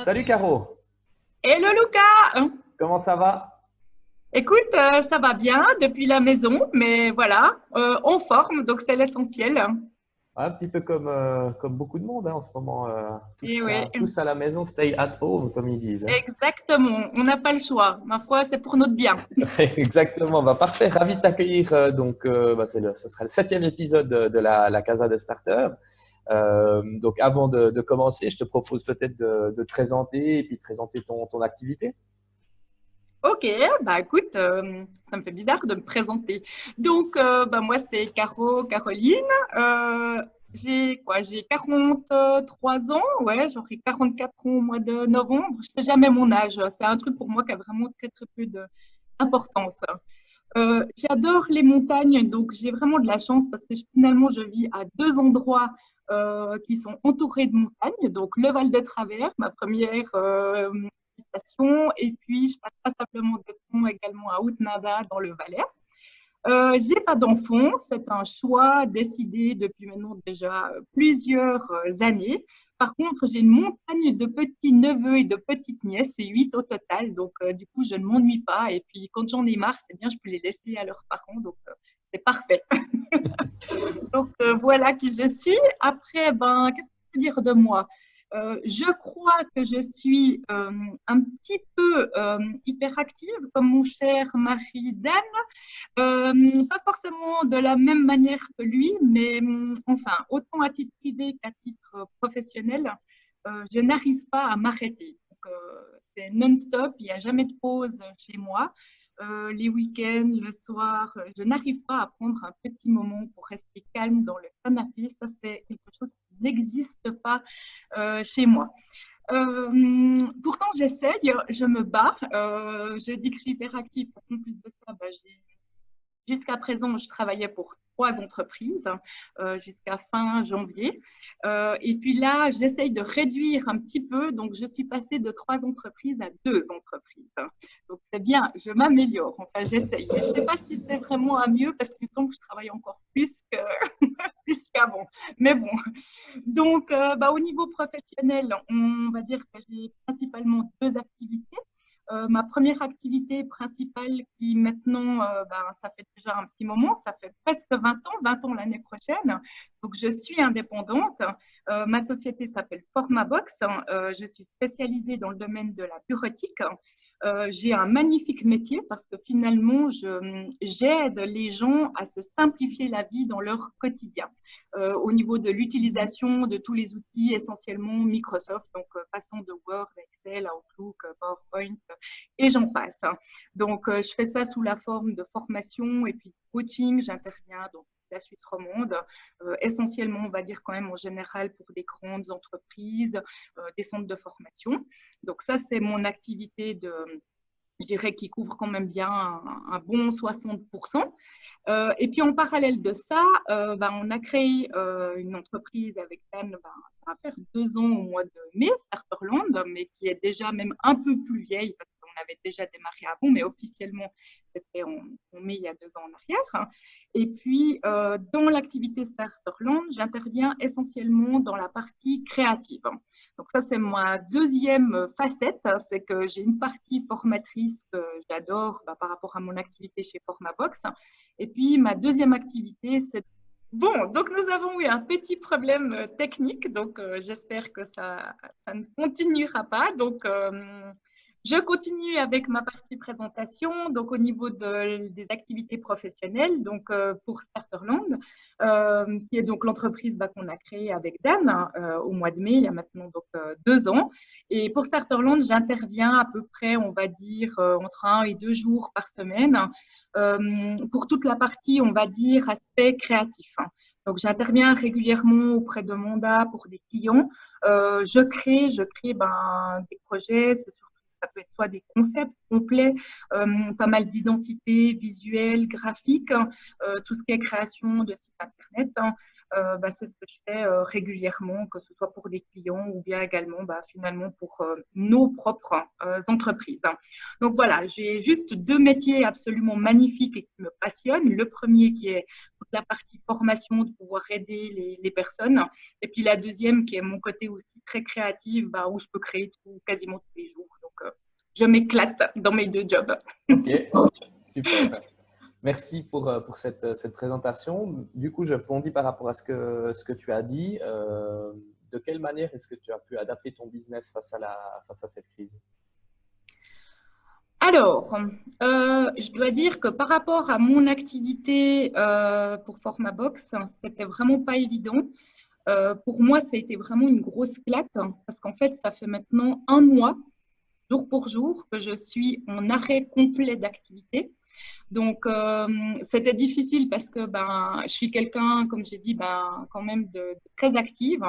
Salut Caro, Hello Lucas! comment ça va? Écoute, ça va bien depuis la maison, mais voilà, en forme, donc c'est l'essentiel. Un petit peu comme beaucoup de monde hein, en ce moment, Et oui, tous à la maison, stay at home comme ils disent. Hein. exactement, on n'a pas le choix. Ma foi, c'est pour notre bien. Exactement, bah, parfait, ravi de t'accueillir. Bah, ce sera le septième épisode de la Casa de Starter. Donc avant de commencer, je te propose peut-être de te présenter et puis de présenter ton activité. Ok, bah écoute, ça me fait bizarre de me présenter. Donc, bah, moi, c'est Caroline. Euh, j'ai quoi? J'ai 43 ans, ouais, j'aurai 44 ans au mois de novembre. Je sais jamais mon âge. C'est un truc pour moi qui a vraiment très, très peu d'importance. J'adore les montagnes, donc j'ai vraiment de la chance parce que finalement je vis à deux endroits qui sont entourés de montagnes. Donc le Val de Travers, ma première station, et puis je passe passablement de temps également à Haute-Nada dans le Valais. J'ai pas d'enfant, c'est un choix décidé depuis maintenant déjà plusieurs années. Par contre, j'ai une montagne de petits neveux et de petites nièces, c'est 8 au total, donc du coup, je ne m'ennuie pas. Et puis, quand j'en ai marre, c'est bien, je peux les laisser à leurs parents, donc c'est parfait. Donc voilà qui je suis. Après, ben, qu'est-ce qu'on peut dire de moi? Je crois que je suis un petit peu hyperactive, comme mon cher mari Dan. Pas forcément de la même manière que lui, mais enfin, autant à titre privé qu'à titre professionnel, je n'arrive pas à m'arrêter. Donc, c'est non-stop, il n'y a jamais de pause chez moi. Les week-ends, le soir, je n'arrive pas à prendre un petit moment pour rester calme dans le canapé. Ça, c'est quelque chose qui n'existe pas chez moi. Pourtant, j'essaye, je me bats. Je dis que je suis hyperactive parce qu'en plus de ça, bah, jusqu'à présent, je travaillais pour trois entreprises jusqu'à fin janvier. Et puis là, j'essaye de réduire un petit peu. Donc, je suis passée de trois entreprises à deux entreprises. Donc, c'est bien, je m'améliore. Enfin, j'essaye. Je ne sais pas si c'est vraiment à mieux parce qu'il me semble que je travaille encore plus qu'avant. Mais bon. Donc, bah, au niveau professionnel, on va dire que j'ai principalement deux activités. Ma première activité principale qui maintenant, ben, ça fait déjà un petit moment, ça fait presque 20 ans l'année prochaine. Donc, je suis indépendante. Ma société s'appelle Formabox. Je suis spécialisée dans le domaine de la bureautique. J'ai un magnifique métier parce que finalement, j'aide les gens à se simplifier la vie dans leur quotidien au niveau de l'utilisation de tous les outils, essentiellement Microsoft, donc passant de Word, Excel, Outlook, PowerPoint, et j'en passe. Donc, je fais ça sous la forme de formation et puis de coaching. J'interviens dans la Suisse romande, essentiellement, on va dire quand même en général pour des grandes entreprises, des centres de formation. Donc, ça, c'est mon activité je dirais, qui couvre quand même bien un bon 60%. Et puis en parallèle de ça, ben, on a créé une entreprise avec Dan, ben, ça va faire 2 ans au mois de mai, Starterland, mais qui est déjà même un peu plus vieille parce qu'on avait déjà démarré avant, mais officiellement c'était en mai il y a 2 ans en arrière. Et puis dans l'activité Starterland, j'interviens essentiellement dans la partie créative. Donc ça, c'est ma deuxième facette, c'est que j'ai une partie formatrice que j'adore bah, par rapport à mon activité chez Formabox. Et puis, ma deuxième activité, c'est... Bon, donc nous avons eu un petit problème technique, donc j'espère que ça ne continuera pas. Donc, je continue avec ma partie présentation, donc au niveau des activités professionnelles, donc pour Starterland, qui est donc l'entreprise bah, qu'on a créée avec Dan au mois de mai, il y a maintenant donc 2 ans. Et pour Starterland, j'interviens à peu près, on va dire, entre 1 et 2 jours par semaine pour toute la partie, on va dire, aspect créatif. Donc, j'interviens régulièrement auprès de mandats pour des clients. Je crée ben, des projets, ça peut être soit des concepts complets, pas mal d'identités visuelles, graphiques, tout ce qui est création de sites internet. Bah, c'est ce que je fais régulièrement, que ce soit pour des clients ou bien également bah, finalement pour nos propres entreprises. Donc voilà, j'ai juste deux métiers absolument magnifiques et qui me passionnent. Le premier qui est toute la partie formation, de pouvoir aider les personnes. Et puis la deuxième, qui est mon côté aussi très créatif, bah, où je peux créer quasiment tous les jours. Donc, je m'éclate dans mes deux jobs. Ok, super. Merci pour cette présentation. Du coup, je rebondis par rapport à ce que tu as dit. De quelle manière est-ce que tu as pu adapter ton business face à cette crise? Alors, je dois dire que par rapport à mon activité pour Formabox, c'était vraiment pas évident. Pour moi, ça a été vraiment une grosse claque parce qu'en fait, ça fait maintenant un mois, jour pour jour, que je suis en arrêt complet d'activité. Donc, c'était difficile parce que je suis quelqu'un, comme j'ai dit, quand même de très active.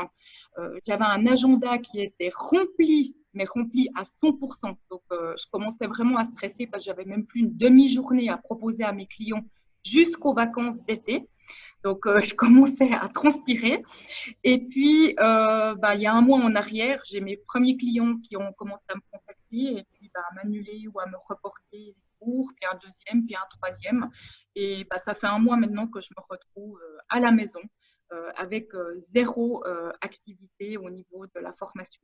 J'avais un agenda qui était rempli, mais rempli à 100%. Donc, je commençais vraiment à stresser parce que j'avais même plus une demi-journée à proposer à mes clients jusqu'aux vacances d'été. Donc, je commençais à transpirer. Et puis, il y a un mois en arrière, j'ai mes premiers clients qui ont commencé à me contacter et puis à m'annuler ou à me reporter les cours, puis un deuxième, puis un troisième. Et ça fait un mois maintenant que je me retrouve à la maison avec zéro activité au niveau de la formation.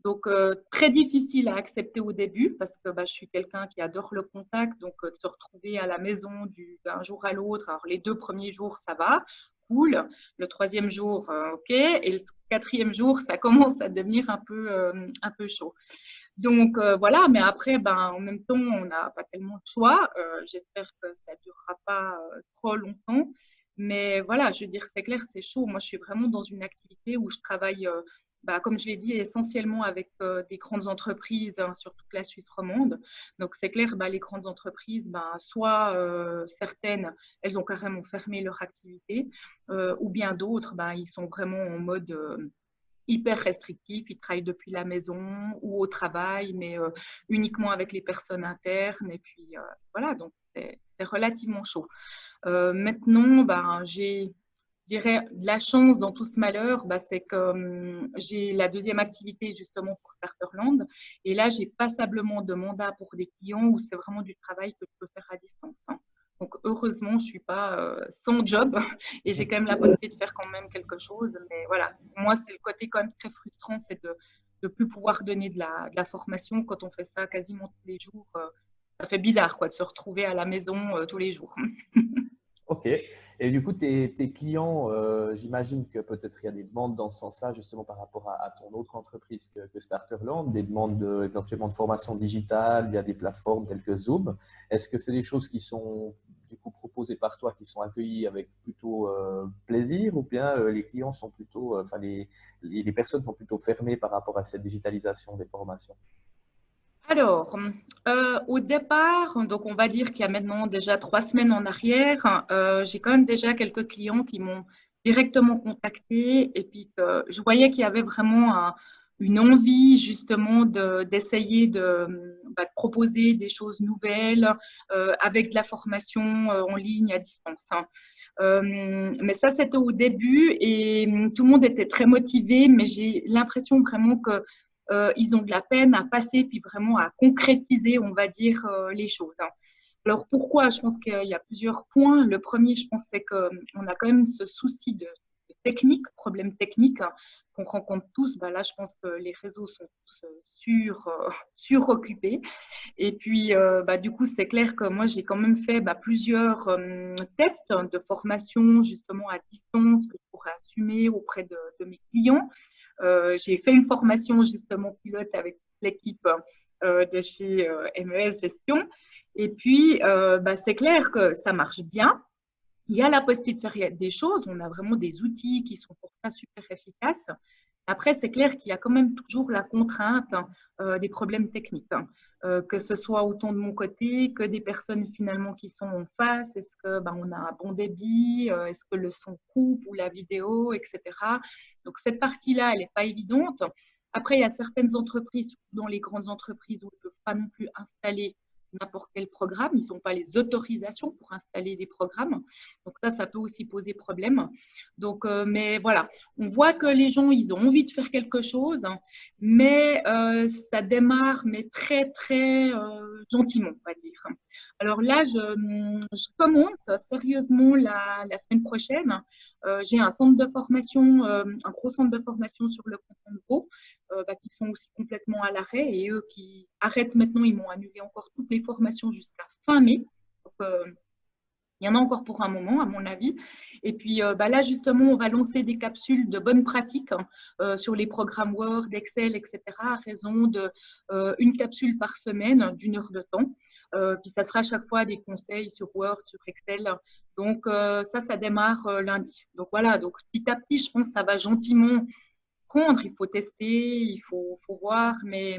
Donc, très difficile à accepter au début parce que je suis quelqu'un qui adore le contact. Donc, de se retrouver à la maison d'un jour à l'autre. Alors, les 2 premiers jours, ça va, cool. Le troisième jour, OK. Et le quatrième jour, ça commence à devenir un peu chaud. Donc, voilà. Mais après, en même temps, on n'a pas tellement de choix. J'espère que ça ne durera pas trop longtemps. Mais voilà, je veux dire, c'est clair, c'est chaud. Moi, je suis vraiment dans une activité où je travaille comme je l'ai dit, essentiellement avec des grandes entreprises sur toute la Suisse romande. Donc, c'est clair, les grandes entreprises, soit certaines, elles ont carrément fermé leur activité, ou bien d'autres, ils sont vraiment en mode hyper restrictif. Ils travaillent depuis la maison ou au travail, mais uniquement avec les personnes internes. Et puis, voilà, donc c'est relativement chaud. Maintenant, j'ai je dirais, de la chance dans tout ce malheur, c'est que j'ai la deuxième activité justement pour Starterland. Et là, j'ai passablement de mandats pour des clients où c'est vraiment du travail que je peux faire à distance. Donc, heureusement, je ne suis pas sans job et j'ai quand même la possibilité de faire quand même quelque chose. Mais voilà, pour moi, c'est le côté quand même très frustrant, c'est de ne plus pouvoir donner de la formation quand on fait ça quasiment tous les jours. Ça fait bizarre quoi, de se retrouver à la maison tous les jours. Ok. Et du coup, tes clients, j'imagine que peut-être il y a des demandes dans ce sens-là, justement par rapport à ton autre entreprise que Starterland, des demandes éventuellement de formation digitale via des plateformes telles que Zoom. Est-ce que c'est des choses qui sont du coup proposées par toi, qui sont accueillies avec plutôt plaisir, ou bien les clients sont plutôt, les personnes sont plutôt fermées par rapport à cette digitalisation des formations? Alors, au départ, donc on va dire qu'il y a maintenant déjà 3 semaines en arrière, j'ai quand même déjà quelques clients qui m'ont directement contacté et puis que je voyais qu'il y avait vraiment une envie justement d'essayer de proposer des choses nouvelles avec de la formation en ligne à distance. Mais ça, c'était au début et tout le monde était très motivé, mais j'ai l'impression vraiment que ils ont de la peine à passer puis vraiment à concrétiser, on va dire, les choses. Alors pourquoi? Je pense qu'il y a plusieurs points. Le premier, je pense, c'est qu'on a quand même ce souci de technique, problème technique qu'on rencontre tous. Là, je pense que les réseaux sont tous suroccupés. Et puis, du coup, c'est clair que moi, j'ai quand même fait plusieurs tests de formation justement à distance que je pourrais assumer auprès de mes clients. J'ai fait une formation justement pilote avec l'équipe de chez MES Gestion. Et puis, c'est clair que ça marche bien. Il y a la possibilité de faire des choses. On a vraiment des outils qui sont pour ça super efficaces. Après, c'est clair qu'il y a quand même toujours la contrainte des problèmes techniques, que ce soit autant de mon côté que des personnes finalement qui sont en face. Est-ce que on a un bon débit? Est-ce que le son coupe ou la vidéo, etc. Donc cette partie-là, elle n'est pas évidente. Après, il y a certaines entreprises, dans les grandes entreprises, où ils ne peuvent pas non plus installer n'importe quel programme. Ils n'ont pas les autorisations pour installer des programmes. Donc ça peut aussi poser problème. Donc, mais voilà, on voit que les gens, ils ont envie de faire quelque chose, mais ça démarre, mais très, très gentiment, on va dire. Alors là, je commence sérieusement la semaine prochaine. J'ai un centre de formation, un gros centre de formation sur le canton de Vaud, qui sont aussi complètement à l'arrêt. Et eux qui arrêtent maintenant, ils m'ont annulé encore toutes les formations jusqu'à fin mai. Donc, il y en a encore pour un moment, à mon avis. Et puis là, justement, on va lancer des capsules de bonnes pratiques sur les programmes Word, Excel, etc., à raison d'une capsule par semaine, d'une heure de temps. Puis ça sera à chaque fois des conseils sur Word, sur Excel. Donc ça démarre lundi. Donc voilà, donc petit à petit, je pense que ça va gentiment prendre. Il faut tester, il faut voir, mais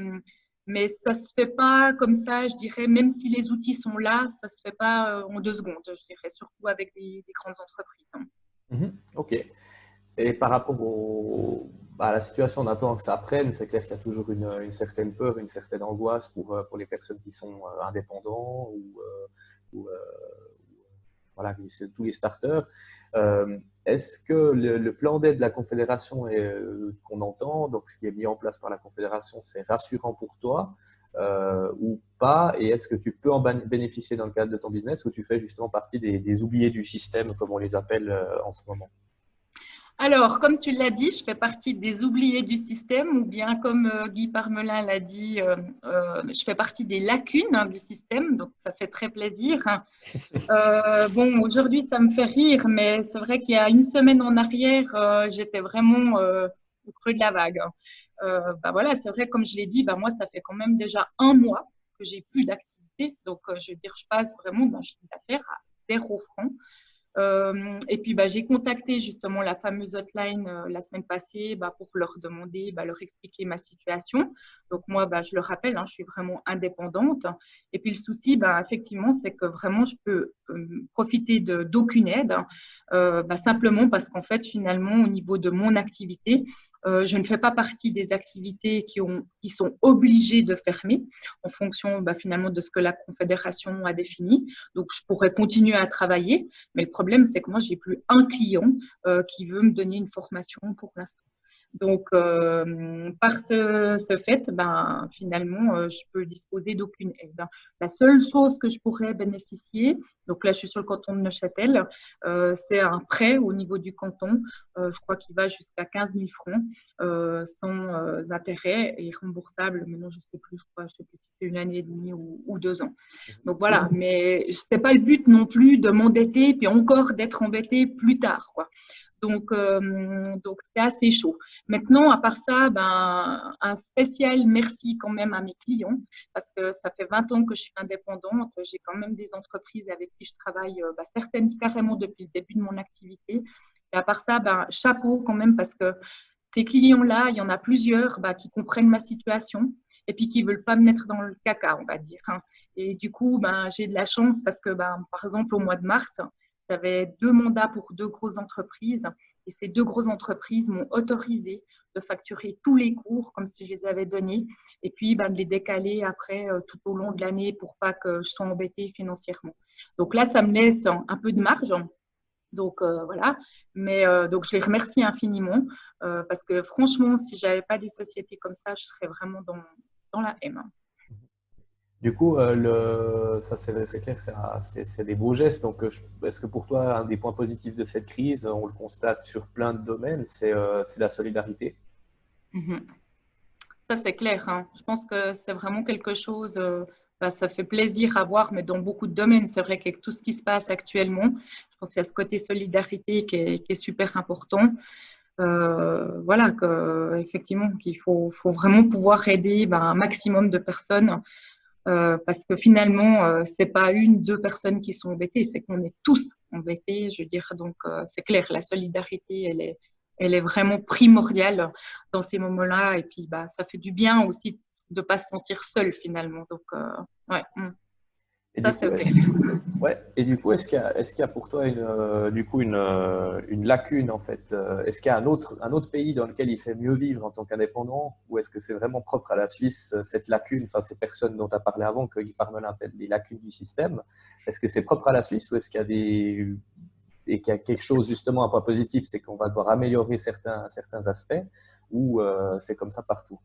ça ne se fait pas comme ça, je dirais, même si les outils sont là, ça ne se fait pas en 2 secondes, je dirais, surtout avec des grandes entreprises. Ok. Et par rapport à la situation, on attend que ça prenne. C'est clair qu'il y a toujours une certaine peur, une certaine angoisse pour les personnes qui sont indépendants ou voilà, tous les starters. Est-ce que le plan d'aide de la Confédération qu'on entend, donc ce qui est mis en place par la Confédération, c'est rassurant pour toi ou pas? Et est-ce que tu peux en bénéficier dans le cadre de ton business ou tu fais justement partie des oubliés du système, comme on les appelle en ce moment? Alors, comme tu l'as dit, je fais partie des oubliés du système, ou bien comme Guy Parmelin l'a dit, je fais partie des lacunes du système, donc ça fait très plaisir. Bon, aujourd'hui, ça me fait rire, mais c'est vrai qu'il y a une semaine en arrière, j'étais vraiment au creux de la vague. Voilà, c'est vrai, comme je l'ai dit, moi, ça fait quand même déjà un mois que j'ai plus d'activité, donc je veux dire, je passe vraiment d'un chiffre d'affaires à 0 francs. Et puis, j'ai contacté justement la fameuse hotline la semaine passée pour leur demander, leur expliquer ma situation. Donc, moi, je le rappelle, je suis vraiment indépendante. Et puis, le souci, effectivement, c'est que vraiment, je peux profiter d'aucune aide, simplement parce qu'en fait, finalement, au niveau de mon activité, je ne fais pas partie des activités qui sont obligées de fermer en fonction finalement de ce que la Confédération a défini. Donc, je pourrais continuer à travailler, mais le problème, c'est que moi, j'ai plus un client qui veut me donner une formation pour l'instant. Donc, par ce fait, finalement, je peux disposer d'aucune aide. La seule chose que je pourrais bénéficier, donc là, je suis sur le canton de Neuchâtel, c'est un prêt au niveau du canton, je crois qu'il va jusqu'à 15 000 francs, sans intérêt et remboursable. Maintenant, je ne sais plus, je sais plus si c'est 1 année et demie ou 2 ans. Donc voilà, mais ce n'est pas le but non plus de m'endetter, puis encore d'être embêté plus tard, quoi. Donc c'est assez chaud. Maintenant, à part ça, un spécial merci quand même à mes clients parce que ça fait 20 ans que je suis indépendante. J'ai quand même des entreprises avec qui je travaille, certaines carrément depuis le début de mon activité. Et à part ça, chapeau quand même parce que ces clients-là, il y en a plusieurs qui comprennent ma situation et puis qui ne veulent pas me mettre dans le caca, on va dire. Et du coup, j'ai de la chance parce que, par exemple, au mois de mars, j'avais 2 mandats pour 2 grosses entreprises et ces 2 grosses entreprises m'ont autorisé de facturer tous les cours comme si je les avais donnés et puis de les décaler après tout au long de l'année pour pas que je sois embêtée financièrement. Donc là, ça me laisse un peu de marge. Donc voilà, mais donc je les remercie infiniment parce que franchement, si je n'avais pas des sociétés comme ça, je serais vraiment dans la M. Du coup, ça c'est clair que c'est des beaux gestes. Donc, est-ce que pour toi, un des points positifs de cette crise, on le constate sur plein de domaines, c'est la solidarité? Ça, c'est clair. Je pense que c'est vraiment quelque chose, ça fait plaisir à voir, mais dans beaucoup de domaines, c'est vrai qu'avec tout ce qui se passe actuellement, je pense qu'il y a ce côté solidarité qui est super important. Voilà, effectivement, qu'il faut vraiment pouvoir aider un maximum de personnes. Parce que finalement, c'est pas 1, 2 personnes qui sont embêtées, c'est qu'on est tous embêtés, je veux dire. Donc, c'est clair, la solidarité, elle est vraiment primordiale dans ces moments-là. Et puis, ça fait du bien aussi de ne pas se sentir seul finalement. Donc, ouais. Et Ça, du c'est coup, vrai. ouais. Et du coup, est-ce qu'il y a pour toi une lacune en fait? Est-ce qu'il y a un autre pays dans lequel il fait mieux vivre en tant qu'indépendant, ou est-ce que c'est vraiment propre à la Suisse cette lacune, enfin ces personnes dont tu as parlé avant que Guy Parmelin appelle des lacunes du système? Est-ce que c'est propre à la Suisse ou est-ce qu'il y a qu'il y a quelque chose justement un point positif, c'est qu'on va devoir améliorer certains aspects, ou c'est comme ça partout?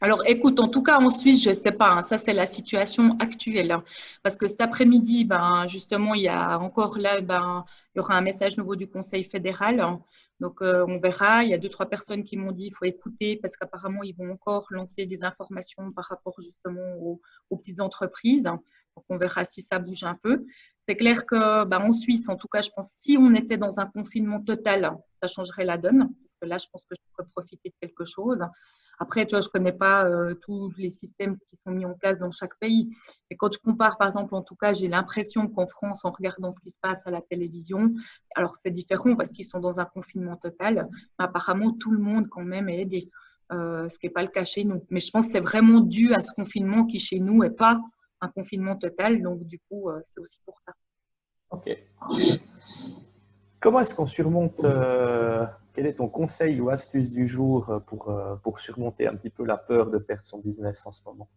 Alors, écoute, en tout cas, en Suisse, je ne sais pas, hein, ça, c'est la situation actuelle, hein. Parce que cet après-midi, ben, justement, il y a encore là, ben, il y aura un message nouveau du Conseil fédéral, hein. Donc, on verra. Il y a deux, trois personnes qui m'ont dit qu'il faut écouter parce qu'apparemment, ils vont encore lancer des informations par rapport justement aux petites entreprises. Donc, on verra si ça bouge un peu. C'est clair que, ben, en Suisse, en tout cas, je pense que si on était dans un confinement total, ça changerait la donne. Parce que là, je pense que je pourrais profiter de quelque chose. Après, tu vois, je ne connais pas tous les systèmes qui sont mis en place dans chaque pays. Et quand je compare, par exemple, en tout cas, j'ai l'impression qu'en France, en regardant ce qui se passe à la télévision, alors c'est différent parce qu'ils sont dans un confinement total, mais apparemment, tout le monde quand même est aidé, ce qui n'est pas le cas chez nous. Mais je pense que c'est vraiment dû à ce confinement qui, chez nous, n'est pas un confinement total. Donc, du coup, c'est aussi pour ça. Ok. Comment est-ce qu'on surmonte, quel est ton conseil ou astuce du jour pour surmonter un petit peu la peur de perdre son business en ce moment?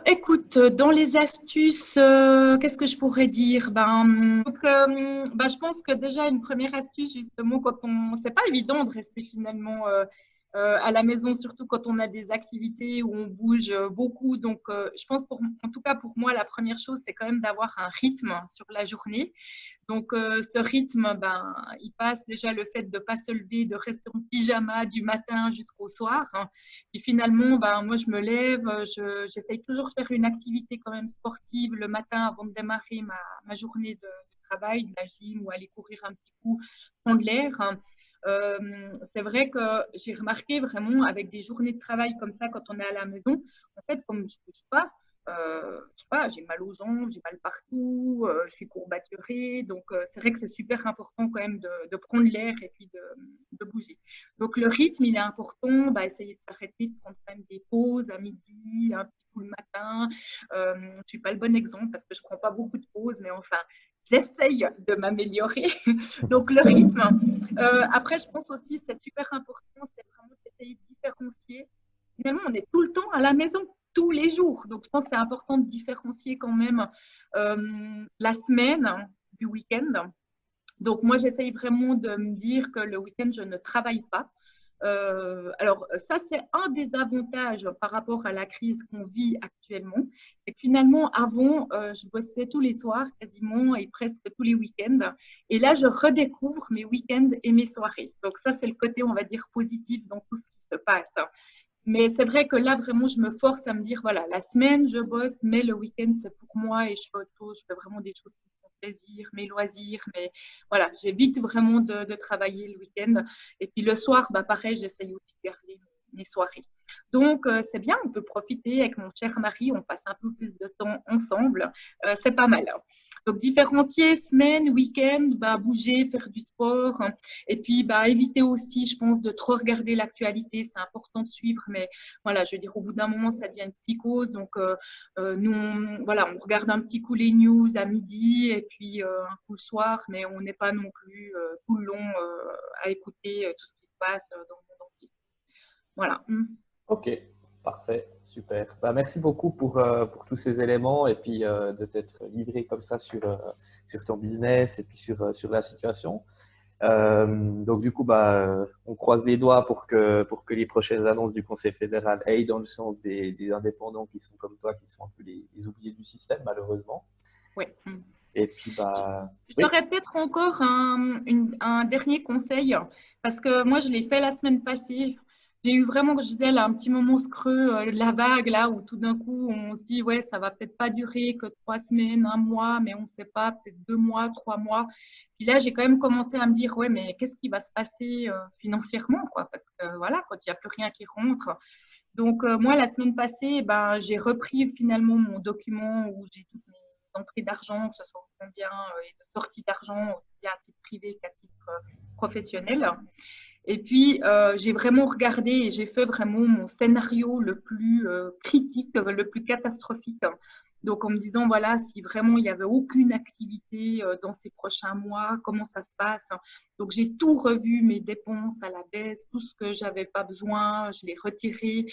Écoute, dans les astuces, qu'est-ce que je pourrais dire? Je pense que déjà une première astuce, justement, c'est pas évident de rester finalement à la maison, surtout quand on a des activités où on bouge beaucoup. Donc, je pense en tout cas pour moi, la première chose, c'est quand même d'avoir un rythme sur la journée. Donc, ce rythme, ben, il passe déjà le fait de ne pas se lever, de rester en pyjama du matin jusqu'au soir, hein. Et finalement, ben, moi, je me lève, j'essaye toujours de faire une activité quand même sportive le matin avant de démarrer ma journée de travail, de la gym ou aller courir un petit coup, prendre l'air, hein. C'est vrai que j'ai remarqué vraiment avec des journées de travail comme ça, quand on est à la maison, en fait, comme je ne bouge pas, je sais pas, j'ai mal aux jambes, j'ai mal partout, je suis courbaturée. Donc, c'est vrai que c'est super important quand même de prendre l'air et puis de bouger. Donc, le rythme, il est important. Bah, essayer de s'arrêter, de prendre quand même des pauses à midi, un petit coup le matin. Je ne suis pas le bon exemple parce que je ne prends pas beaucoup de pauses, mais enfin, j'essaye de m'améliorer. Donc, le rythme. Après, je pense aussi, c'est super important, c'est vraiment d'essayer de différencier. Finalement, on est tout le temps à la maison, tous les jours. Donc, je pense que c'est important de différencier quand même la semaine du week-end. Donc, moi, j'essaye vraiment de me dire que le week-end, je ne travaille pas. Alors, ça, c'est un des avantages par rapport à la crise qu'on vit actuellement. C'est que finalement, avant, je bossais tous les soirs quasiment et presque tous les week-ends. Et là, je redécouvre mes week-ends et mes soirées. Donc, ça, c'est le côté, on va dire, positif dans tout ce qui se passe. Mais c'est vrai que là, vraiment, je me force à me dire, voilà, la semaine, je bosse, mais le week-end, c'est pour moi et je fais autre chose. Je fais vraiment des choses qui me font plaisir, mes loisirs. Mais voilà, j'évite vraiment de travailler le week-end. Et puis le soir, bah, pareil, j'essaye aussi de garder mes soirées. Donc, c'est bien, on peut profiter avec mon cher mari, on passe un peu plus de temps ensemble. C'est pas mal. Donc, différencier semaine, week-end, bah, bouger, faire du sport. Et puis, bah, éviter aussi, je pense, de trop regarder l'actualité. C'est important de suivre, mais voilà, je veux dire, au bout d'un moment, ça devient une psychose. Donc, nous, voilà, on regarde un petit coup les news à midi et puis un coup le soir, mais on n'est pas non plus tout le long à écouter tout ce qui se passe dans le monde entier. Voilà. Ok, parfait, super. Bah, merci beaucoup pour tous ces éléments et puis de t'être livré comme ça sur ton business et puis sur la situation. Donc du coup, on croise les doigts pour que les prochaines annonces du Conseil fédéral aillent dans le sens des indépendants qui sont comme toi, qui sont un peu les oubliés du système, malheureusement. Ouais. Et puis, oui, J'aurais peut-être encore un dernier conseil, parce que moi, je l'ai fait la semaine passée. J'ai eu vraiment, comme je disais, là, un petit moment ce creux, la vague, là, où tout d'un coup, on se dit, ouais, ça va peut-être pas durer que 3 semaines, un mois, mais on ne sait pas, peut-être 2 mois, 3 mois. Puis là, j'ai quand même commencé à me dire, ouais, mais qu'est-ce qui va se passer financièrement, quoi, parce que voilà, quand il n'y a plus rien qui rentre. Donc, moi, la semaine passée, ben, j'ai repris finalement mon document où j'ai toutes mes entrées d'argent, que ce soit combien et de sorties d'argent, aussi bien à titre privé qu'à titre professionnel. Et puis, j'ai vraiment regardé et j'ai fait vraiment mon scénario le plus critique, le plus catastrophique. Donc, en me disant, voilà, si vraiment il n'y avait aucune activité dans ces prochains mois, comment ça se passe? Donc, j'ai tout revu, mes dépenses à la baisse, tout ce que j'avais pas besoin, je l'ai retiré.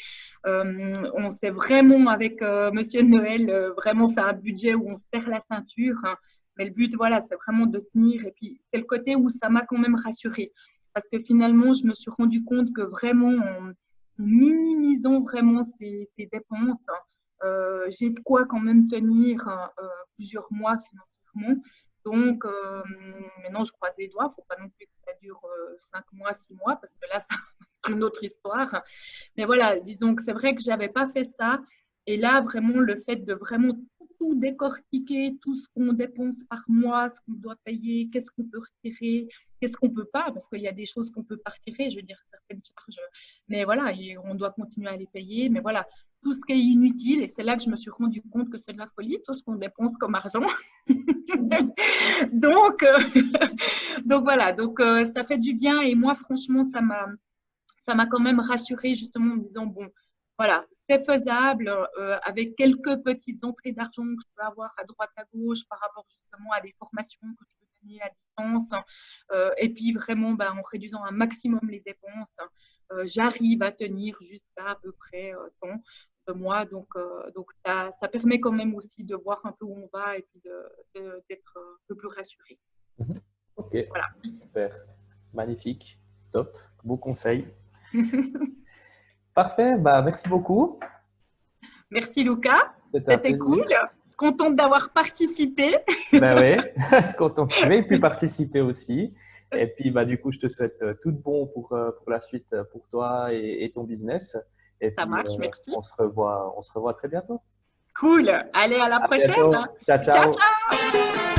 On s'est vraiment, avec Monsieur Noël, vraiment fait un budget où on se serre la ceinture. Hein. Mais le but, voilà, c'est vraiment de tenir. Et puis, c'est le côté où ça m'a quand même rassurée. Parce que finalement, je me suis rendu compte que vraiment, en minimisant vraiment ces dépenses, j'ai de quoi quand même tenir plusieurs mois financièrement. Donc, maintenant, je croise les doigts. Il ne faut pas non plus que ça dure 5 mois, 6 mois, parce que là, c'est une autre histoire. Mais voilà, disons que c'est vrai que je n'avais pas fait ça. Et là, vraiment, le fait de vraiment tout décortiquer, tout ce qu'on dépense par mois, ce qu'on doit payer, qu'est-ce qu'on peut retirer, qu'est-ce qu'on ne peut pas, parce qu'il y a des choses qu'on ne peut pas retirer, je veux dire, certaines charges. Mais voilà, on doit continuer à les payer. Mais voilà, tout ce qui est inutile, et c'est là que je me suis rendu compte que c'est de la folie, tout ce qu'on dépense comme argent. donc, donc voilà, donc ça fait du bien. Et moi, franchement, ça m'a quand même rassurée justement en me disant, bon, voilà, c'est faisable avec quelques petites entrées d'argent que je peux avoir à droite, à gauche par rapport justement à des formations que je peux donner à distance. Et puis vraiment, en réduisant un maximum les dépenses, j'arrive à tenir jusqu'à à peu près tant de mois. Donc ça permet quand même aussi de voir un peu où on va et puis d'être un peu plus rassuré. Ok, Voilà. super, magnifique, top, beau conseil. Parfait, merci beaucoup. Merci Lucas, C'était cool. Contente d'avoir participé. Ben oui, content que tu aies pu participer aussi. Et puis, du coup, je te souhaite tout de bon pour la suite pour toi et ton business. Et Ça puis, marche, merci. on se revoit très bientôt. Cool. Allez, à la prochaine. Bientôt. Ciao, ciao. Ciao, ciao.